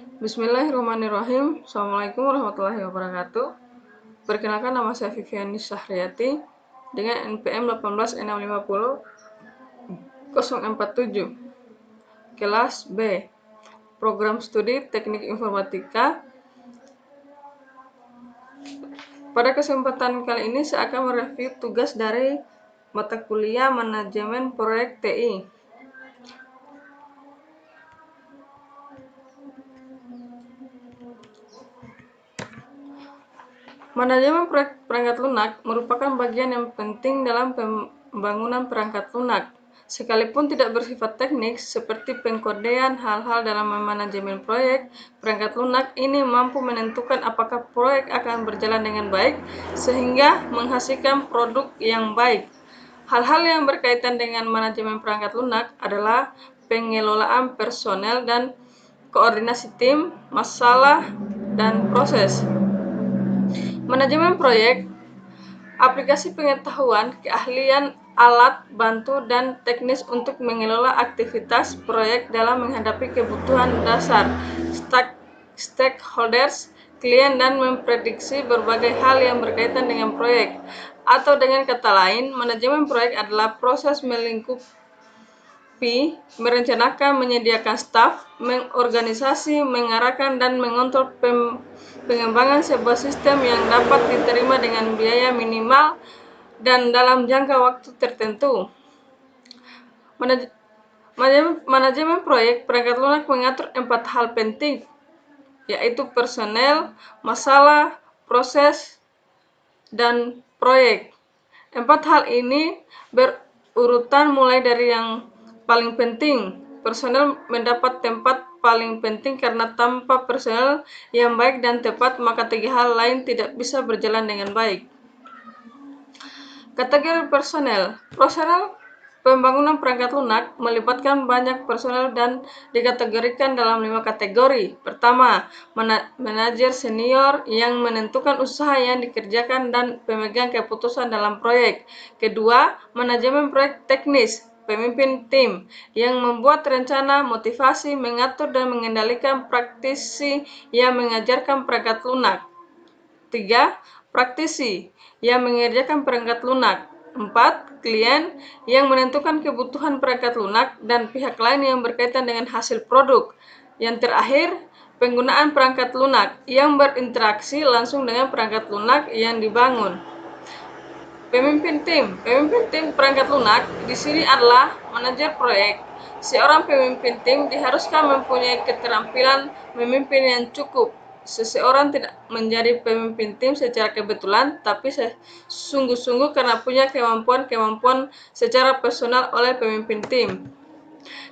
Bismillahirrahmanirrahim. Assalamualaikum warahmatullahi wabarakatuh. Perkenalkan, nama saya Viviani Syahriati dengan NPM 18650-047, kelas B, program studi teknik informatika. Pada kesempatan kali ini saya akan mereview tugas dari mata kuliah manajemen proyek TI. Manajemen proyek perangkat lunak merupakan bagian yang penting dalam pembangunan perangkat lunak. Sekalipun tidak bersifat teknik seperti pengkodean hal-hal dalam manajemen proyek, perangkat lunak ini mampu menentukan apakah proyek akan berjalan dengan baik sehingga menghasilkan produk yang baik. Hal-hal yang berkaitan dengan manajemen perangkat lunak adalah pengelolaan personel dan koordinasi tim, masalah, dan proses. Manajemen proyek, aplikasi pengetahuan, keahlian, alat bantu, dan teknis untuk mengelola aktivitas proyek dalam menghadapi kebutuhan dasar stakeholders, klien, dan memprediksi berbagai hal yang berkaitan dengan proyek. Atau dengan kata lain, manajemen proyek adalah proses melingkupi, merencanakan, menyediakan staf, mengorganisasi, mengarahkan, dan mengontrol pengembangan sebuah sistem yang dapat diterima dengan biaya minimal dan dalam jangka waktu tertentu. Manajemen proyek perangkat lunak mengatur 4 hal penting, yaitu personel, masalah, proses, dan proyek. 4 hal ini berurutan mulai dari yang paling penting. Personel mendapat tempat paling penting karena tanpa personel yang baik dan tepat, maka 3 hal lain tidak bisa berjalan dengan baik. Kategori personel. Pembangunan perangkat lunak melibatkan banyak personel dan dikategorikan dalam 5 kategori. Pertama, manajer senior yang menentukan usaha yang dikerjakan dan pemegang keputusan dalam proyek. Kedua, manajemen proyek teknis, pemimpin tim yang membuat rencana, motivasi, mengatur, dan mengendalikan praktisi yang mengajarkan perangkat lunak. 3. Praktisi yang mengerjakan perangkat lunak. 4. Klien yang menentukan kebutuhan perangkat lunak dan pihak lain yang berkaitan dengan hasil produk. Yang terakhir, penggunaan perangkat lunak yang berinteraksi langsung dengan perangkat lunak yang dibangun. Pemimpin tim perangkat lunak di sini adalah manajer proyek. Seorang pemimpin tim diharuskan mempunyai keterampilan memimpin yang cukup. Seseorang tidak menjadi pemimpin tim secara kebetulan, tapi sungguh-sungguh karena punya kemampuan secara personal oleh pemimpin tim.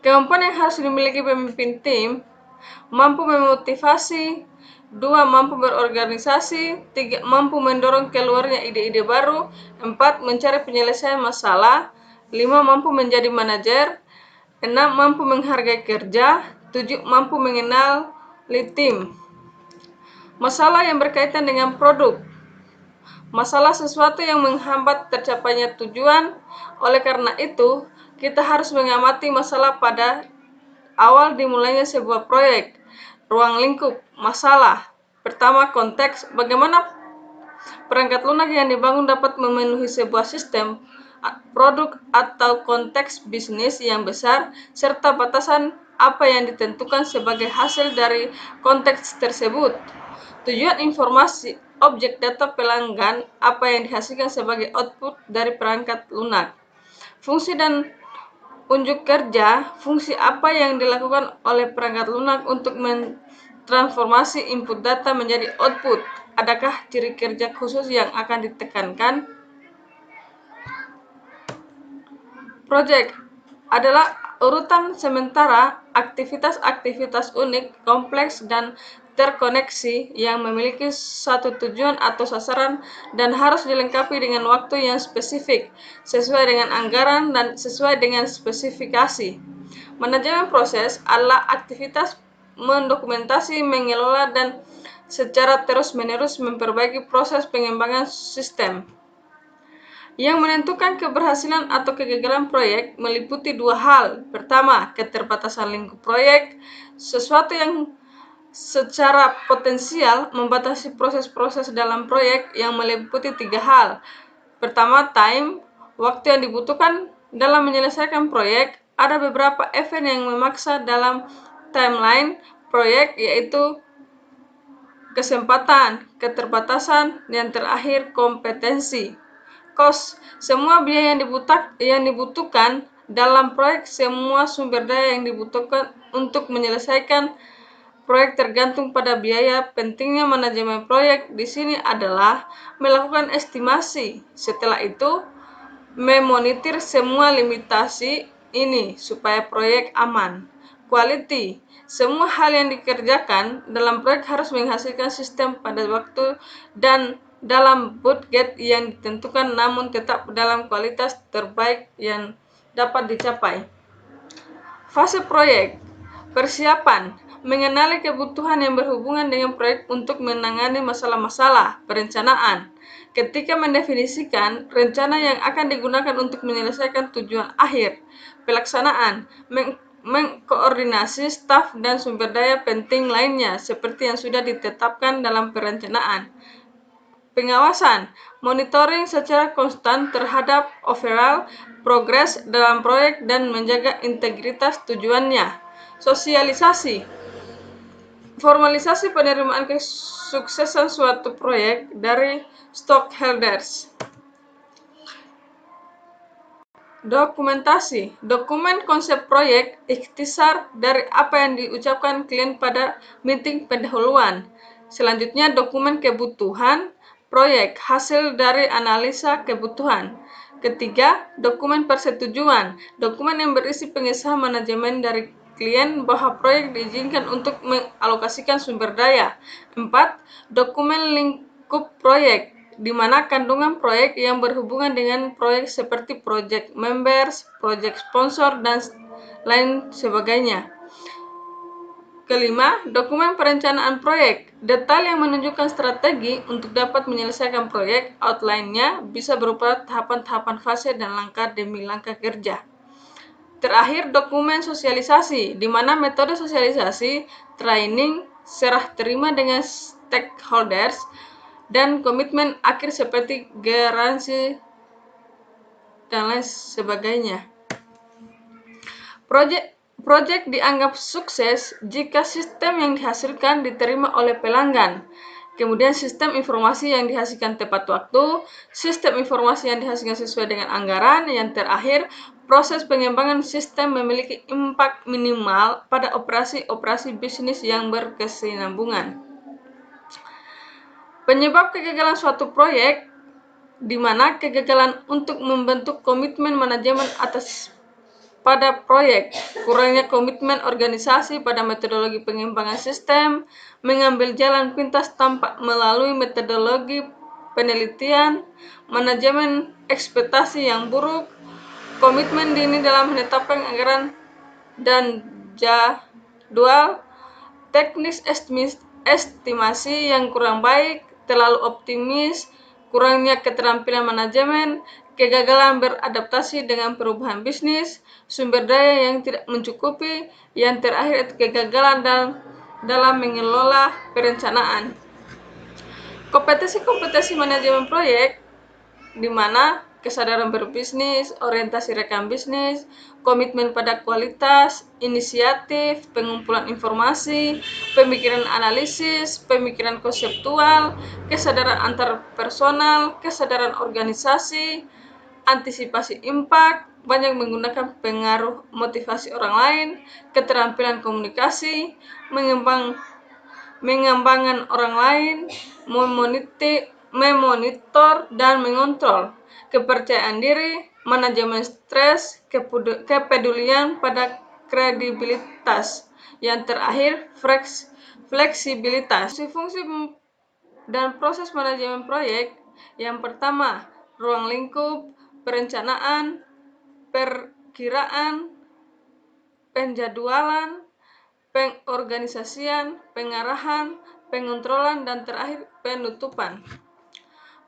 Kemampuan yang harus dimiliki pemimpin tim: mampu memotivasi, 2. Mampu berorganisasi, 3. Mampu mendorong keluarnya ide-ide baru, 4. Mencari penyelesaian masalah, 5. Mampu menjadi manajer, 6. Mampu menghargai kerja, 7. Mampu mengenali tim. Masalah yang berkaitan dengan produk. Masalah sesuatu yang menghambat tercapainya tujuan. Oleh karena itu, kita harus mengamati masalah pada awal dimulainya sebuah proyek. Ruang lingkup masalah. Pertama, konteks. Bagaimana perangkat lunak yang dibangun dapat memenuhi sebuah sistem, produk, atau konteks bisnis yang besar, serta batasan apa yang ditentukan sebagai hasil dari konteks tersebut. Tujuan informasi, objek data pelanggan, apa yang dihasilkan sebagai output dari perangkat lunak. Fungsi dan unjuk kerja, fungsi apa yang dilakukan oleh perangkat lunak untuk mentransformasi input data menjadi output. Adakah ciri kerja khusus yang akan ditekankan? Project adalah urutan sementara aktivitas-aktivitas unik, kompleks, dan terkoneksi yang memiliki satu tujuan atau sasaran dan harus dilengkapi dengan waktu yang spesifik, sesuai dengan anggaran dan sesuai dengan spesifikasi. Manajemen proses adalah aktivitas mendokumentasi, mengelola, dan secara terus-menerus memperbaiki proses pengembangan sistem. Yang menentukan keberhasilan atau kegagalan proyek meliputi 2 hal. Pertama, keterbatasan lingkup proyek. Sesuatu yang secara potensial membatasi proses-proses dalam proyek yang meliputi 3 hal. Pertama, time, waktu yang dibutuhkan dalam menyelesaikan proyek. Ada beberapa event yang memaksa dalam timeline proyek, yaitu kesempatan, keterbatasan, dan terakhir kompetensi. Cost, semua biaya yang dibutuhkan dalam proyek, semua sumber daya yang dibutuhkan untuk menyelesaikan proyek tergantung pada biaya. Pentingnya manajemen proyek di sini adalah melakukan estimasi. Setelah itu, memonitor semua limitasi ini supaya proyek aman. Quality, semua hal yang dikerjakan dalam proyek harus menghasilkan sistem pada waktu dan dalam budget yang ditentukan, namun tetap dalam kualitas terbaik yang dapat dicapai. Fase proyek, persiapan, mengenali kebutuhan yang berhubungan dengan proyek untuk menangani masalah-masalah. Perencanaan, ketika mendefinisikan rencana yang akan digunakan untuk menyelesaikan tujuan akhir. Pelaksanaan, mengkoordinasi staf dan sumber daya penting lainnya seperti yang sudah ditetapkan dalam perencanaan. Pengawasan, monitoring secara konstan terhadap overall progres dalam proyek dan menjaga integritas tujuannya. Sosialisasi, formalisasi penerimaan kesuksesan suatu proyek dari stakeholders. Dokumentasi, dokumen konsep proyek, ikhtisar dari apa yang diucapkan klien pada meeting pendahuluan. Selanjutnya, dokumen kebutuhan proyek, hasil dari analisa kebutuhan. Ketiga, dokumen persetujuan, dokumen yang berisi pengesahan manajemen dari klien bahwa proyek diizinkan untuk mengalokasikan sumber daya. 4. Dokumen lingkup proyek, di mana kandungan proyek yang berhubungan dengan proyek seperti project members, project sponsor, dan lain sebagainya. Kelima, dokumen perencanaan proyek, detail yang menunjukkan strategi untuk dapat menyelesaikan proyek. Outline-nya bisa berupa tahapan-tahapan fase dan langkah demi langkah kerja. Terakhir, dokumen sosialisasi, di mana metode sosialisasi, training, serah terima dengan stakeholders, dan komitmen akhir seperti garansi dan lain sebagainya. Proyek dianggap sukses jika sistem yang dihasilkan diterima oleh pelanggan. Kemudian sistem informasi yang dihasilkan tepat waktu, sistem informasi yang dihasilkan sesuai dengan anggaran. Yang terakhir, proses pengembangan sistem memiliki impak minimal pada operasi-operasi bisnis yang berkesinambungan. Penyebab kegagalan suatu proyek, di mana kegagalan untuk membentuk komitmen manajemen atas pada proyek, kurangnya komitmen organisasi pada metodologi pengembangan sistem, mengambil jalan pintas tanpa melalui metodologi penelitian, manajemen ekspektasi yang buruk, komitmen dini dalam menetapkan anggaran dan jadwal, teknis estimasi yang kurang baik, terlalu optimis, kurangnya keterampilan manajemen, kegagalan beradaptasi dengan perubahan bisnis, sumber daya yang tidak mencukupi, yang terakhir kegagalan dalam mengelola perencanaan. Kompetensi manajemen proyek, di mana kesadaran berbisnis, orientasi rekan bisnis, komitmen pada kualitas, inisiatif, pengumpulan informasi, pemikiran analisis, pemikiran konseptual, kesadaran antar personal, kesadaran organisasi, antisipasi impak, banyak menggunakan pengaruh motivasi orang lain, keterampilan komunikasi, mengembangkan orang lain, memonitor dan mengontrol, kepercayaan diri, manajemen stres, kepedulian pada kredibilitas. Yang terakhir, fleksibilitas. Fungsi dan proses manajemen proyek. Yang pertama, ruang lingkup, perencanaan, perkiraan, penjadwalan, pengorganisasian, pengarahan, pengontrolan, dan terakhir penutupan.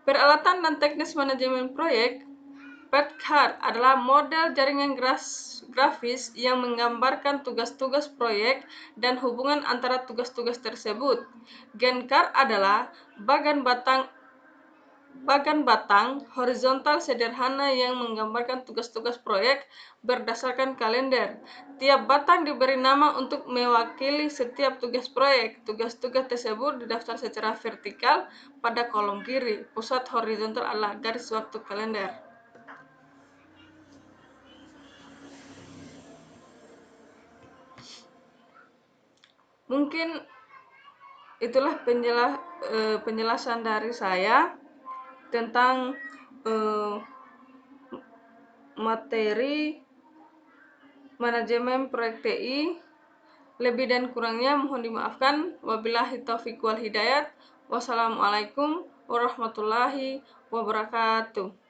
Peralatan dan teknis manajemen proyek. PERT adalah model jaringan grafis yang menggambarkan tugas-tugas proyek dan hubungan antara tugas-tugas tersebut. Gantt adalah bagan batang horizontal sederhana yang menggambarkan tugas-tugas proyek berdasarkan kalender. Tiap batang diberi nama untuk mewakili setiap tugas proyek. Tugas-tugas tersebut didaftar secara vertikal pada kolom kiri. Pusat horizontal adalah garis waktu kalender. Mungkin itulah penjelasan dari saya tentang materi manajemen proyek TI. Lebih dan kurangnya mohon dimaafkan. Wabillahi taufiq wal hidayat. Wassalamualaikum warahmatullahi wabarakatuh.